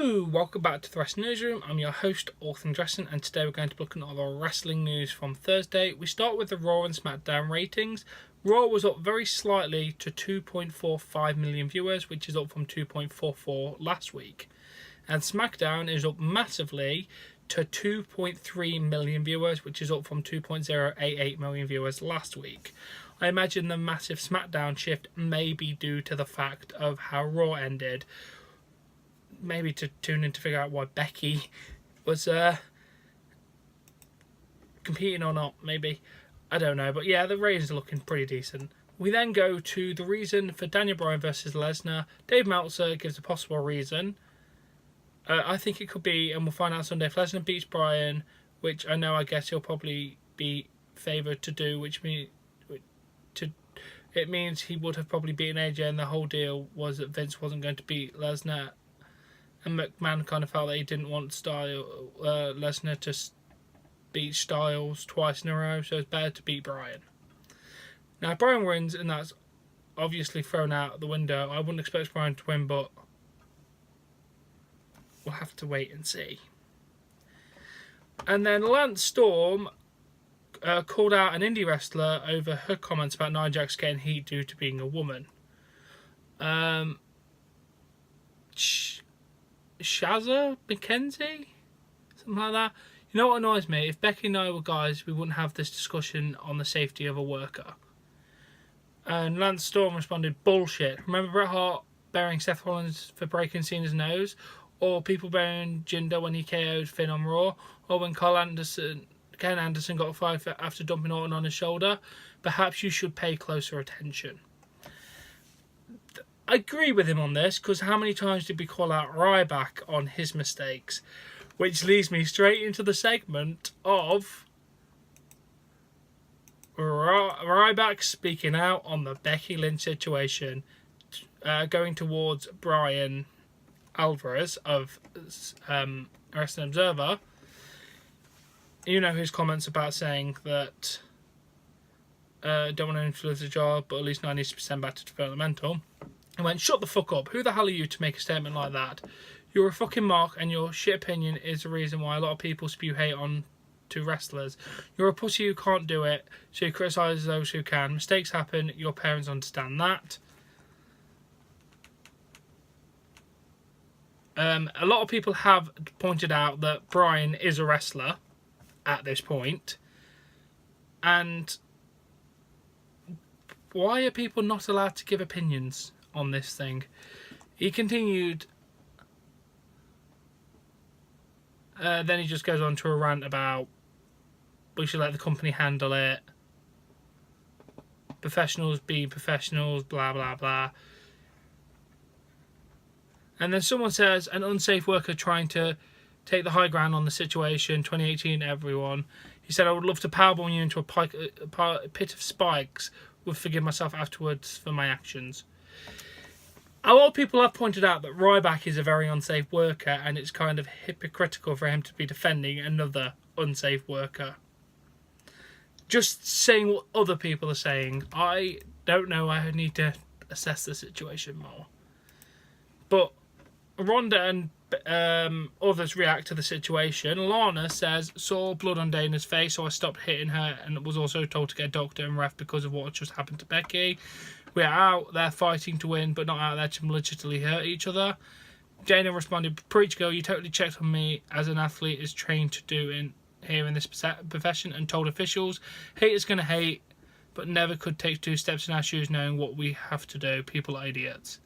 Hello, welcome back to the Wrestling Newsroom. I'm your host, All Things Wrestling, and today we're going to be looking at the wrestling news from Thursday. We start with the Raw and SmackDown ratings. Raw was up very slightly to 2.45 million viewers, which is up from 2.44 last week. And SmackDown is up massively to 2.3 million viewers, which is up from 2.088 million viewers last week. I imagine the massive SmackDown shift may be due to the fact of how Raw ended. Maybe to tune in to figure out why Becky was competing or not, maybe. I don't know. But yeah, the ratings are looking pretty decent. We then go to the reason for Daniel Bryan versus Lesnar. Dave Meltzer gives a possible reason. I think it could be, and we'll find out Sunday, if Lesnar beats Bryan, which I know I guess he'll probably be favoured to do, which means it means he would have probably beaten AJ, and the whole deal was that Vince wasn't going to beat Lesnar. And McMahon kind of felt that he didn't want Lesnar to beat Styles twice in a row, so it's better to beat Bryan. Now, Bryan wins, and that's obviously thrown out the window. I wouldn't expect Bryan to win, but we'll have to wait and see. And then Lance Storm called out an indie wrestler over her comments about Nia Jax getting heat due to being a woman. Shazza McKenzie? Something like that. You know what annoys me? If Becky and I were guys, we wouldn't have this discussion on the safety of a worker. And Lance Storm responded, bullshit. Remember Bret Hart burying Seth Rollins for breaking Cena's nose? Or people burying Jinder when he KO'd Finn on Raw? Or when Ken Anderson got fired after dumping Orton on his shoulder? Perhaps you should pay closer attention. I agree with him on this, because how many times did we call out Ryback on his mistakes? Which leads me straight into the segment of Ryback speaking out on the Becky Lynch situation, going towards Bryan Alvarez of Wrestling Observer. You know his comments about saying that don't want to influence the job, but at least 90% back to developmental. I went, shut the fuck up. Who the hell are you to make a statement like that? You're a fucking mark, and your shit opinion is the reason why a lot of people spew hate on to wrestlers. You're a pussy who can't do it, so you criticise those who can. Mistakes happen. Your parents understand that. A lot of people have pointed out that Bryan is a wrestler at this point. And why are people not allowed to give opinions on this thing? He continued, then he just goes on to a rant about we should let the company handle it, professionals being professionals, blah blah blah. And then someone says, an unsafe worker trying to take the high ground on the situation, 2018 everyone. He said, I would love to powerbomb you into a pit of spikes, would forgive myself afterwards for my actions. A lot of people have pointed out that Ryback is a very unsafe worker, and it's kind of hypocritical for him to be defending another unsafe worker. Just saying what other people are saying. I don't know. I need to assess the situation more. But Ronda and others react to the situation. Lana says, saw blood on Dana's face, so I stopped hitting her, and was also told to get a doctor and ref because of what just happened to Becky. We're out there fighting to win, but not out there to legitimately hurt each other. Dana responded, preach girl, you totally checked on me as an athlete is trained to do here in this profession, and told officials, hate is going to hate, but never could take 2 steps in our shoes knowing what we have to do. People are idiots.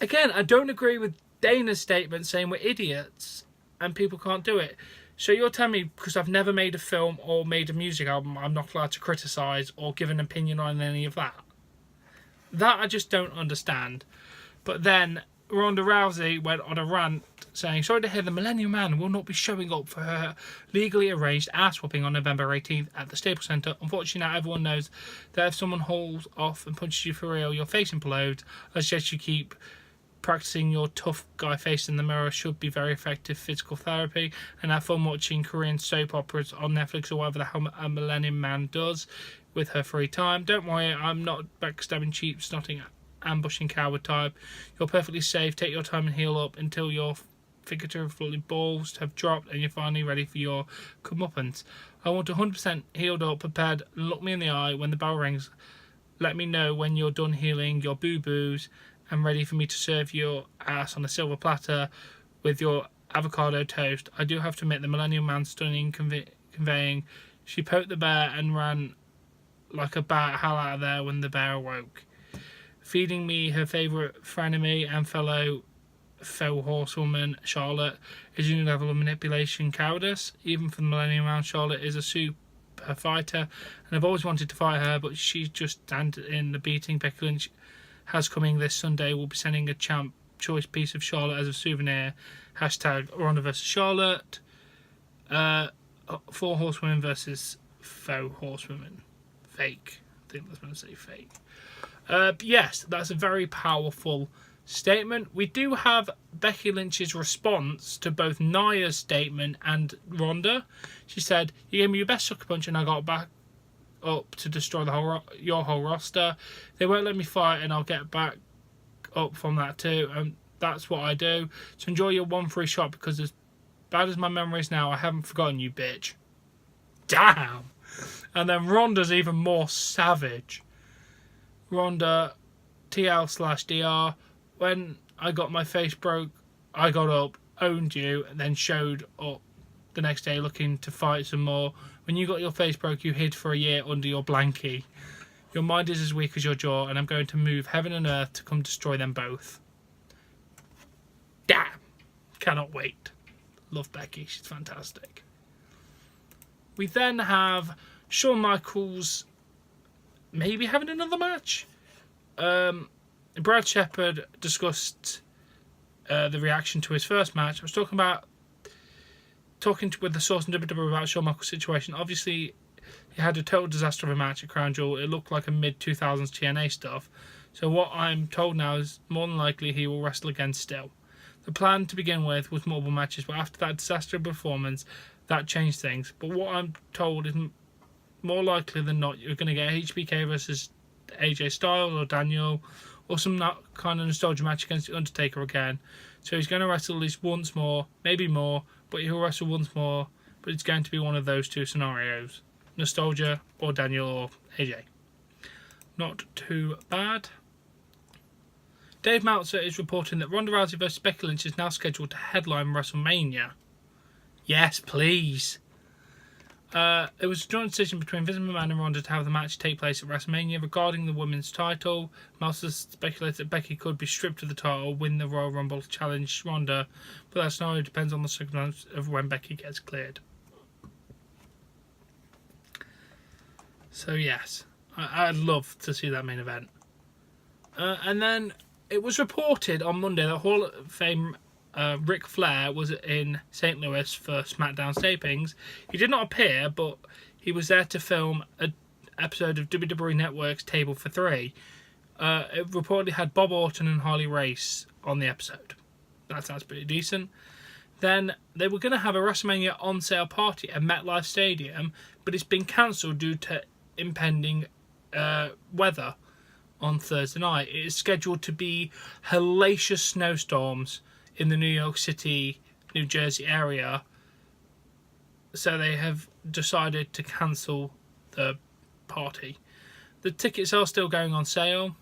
Again, I don't agree with Dana's statement saying we're idiots and people can't do it. So you're telling me because I've never made a film or made a music album, I'm not allowed to criticise or give an opinion on any of that? That I just don't understand. But then Ronda Rousey went on a rant saying, sorry to hear the Millennium Man will not be showing up for her legally arranged ass-whooping on November 18th at the Staples Center. Unfortunately, now everyone knows that if someone hauls off and punches you for real, your face implodes. I suggest you keep practicing your tough guy face in the mirror. Should be very effective physical therapy, and have fun watching Korean soap operas on Netflix or whatever the hell a Millennium Man does with her free time. Don't worry, I'm not backstabbing, cheap, snotting, ambushing coward type. You're perfectly safe. Take your time and heal up until you're figuratively balls have dropped and you're finally ready for your comeuppance. I want 100% healed up, prepared, look me in the eye when the bell rings. Let me know when you're done healing your boo-boos and ready for me to serve your ass on a silver platter with your avocado toast. I do have to admit, the Millennium Man stunning conveying. She poked the bear and ran like a bat hell out of there when the bear awoke. Feeding me her favourite frenemy and fellow faux horsewoman, Charlotte, is a new level of manipulation cowardice. Even for the Millennium Man, Charlotte is a super fighter, and I've always wanted to fight her, but she's just standing in the beating. Becky Lynch has coming this Sunday. We'll be sending a champ choice piece of Charlotte as a souvenir. Hashtag Ronda vs Charlotte. 4 horsewomen versus faux horsewomen. Fake. I think that's going to say fake. But yes, that's a very powerful statement. We do have Becky Lynch's response to both Nia's statement and Ronda. She said, "You gave me your best sucker punch and I got back up to destroy your whole roster. They won't let me fight and I'll get back up from that too. And that's what I do. So enjoy your one free shot, because as bad as my memory is now, I haven't forgotten you, bitch." Damn. And then Ronda's even more savage. Ronda, TL/DR. When I got my face broke, I got up, owned you, and then showed up the next day looking to fight some more. When you got your face broke, you hid for a year under your blankie. Your mind is as weak as your jaw, and I'm going to move heaven and earth to come destroy them both. Damn. Cannot wait. Love Becky. She's fantastic. We then have Shawn Michaels maybe having another match. Brad Shepherd discussed the reaction to his first match. I was talking with the source in WWE about Shawn Michaels' situation. Obviously, he had a total disaster of a match at Crown Jewel. It looked like a mid-2000s TNA stuff. So what I'm told now is more than likely he will wrestle again still. The plan to begin with was multiple matches, but after that disaster performance, that changed things. But what I'm told is more likely than not, you're going to get HBK versus AJ Styles or Daniel, or some kind of nostalgia match against The Undertaker again. So he's going to wrestle at least once more, maybe more, but he'll wrestle once more. But it's going to be one of those two scenarios. Nostalgia or Daniel or AJ. Not too bad. Dave Meltzer is reporting that Ronda Rousey vs Becky Lynch is now scheduled to headline WrestleMania. Yes, please. It was a joint decision between Vince McMahon and Ronda to have the match take place at WrestleMania. Regarding the women's title, Meltzer speculated that Becky could be stripped of the title, win the Royal Rumble, challenge Ronda, but that scenario depends on the circumstance of when Becky gets cleared. So yes, I'd love to see that main event. And then it was reported on Monday that Hall of Fame Ric Flair was in St. Louis for SmackDown tapings. He did not appear, but he was there to film an episode of WWE Network's Table for Three. It reportedly had Bob Orton and Harley Race on the episode. That sounds pretty decent. Then they were going to have a WrestleMania on-sale party at MetLife Stadium, but it's been cancelled due to impending weather on Thursday night. It is scheduled to be hellacious snowstorms in the New York City, New Jersey area. So they have decided to cancel the party. The tickets are still going on sale.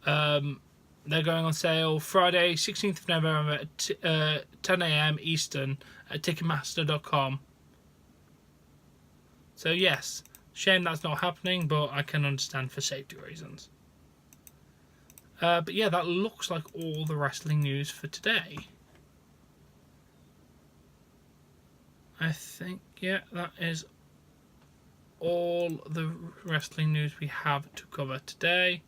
They're going on sale Friday, 16th of November at 10 a.m. Eastern at Ticketmaster.com. So yes, shame that's not happening, but I can understand for safety reasons. But yeah, that looks like all the wrestling news for today. I think, yeah, that is all the wrestling news we have to cover today.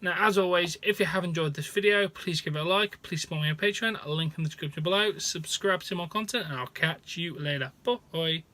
Now, as always, if you have enjoyed this video, please give it a like. Please support me on Patreon. A link in the description below. Subscribe to more content, and I'll catch you later. Bye.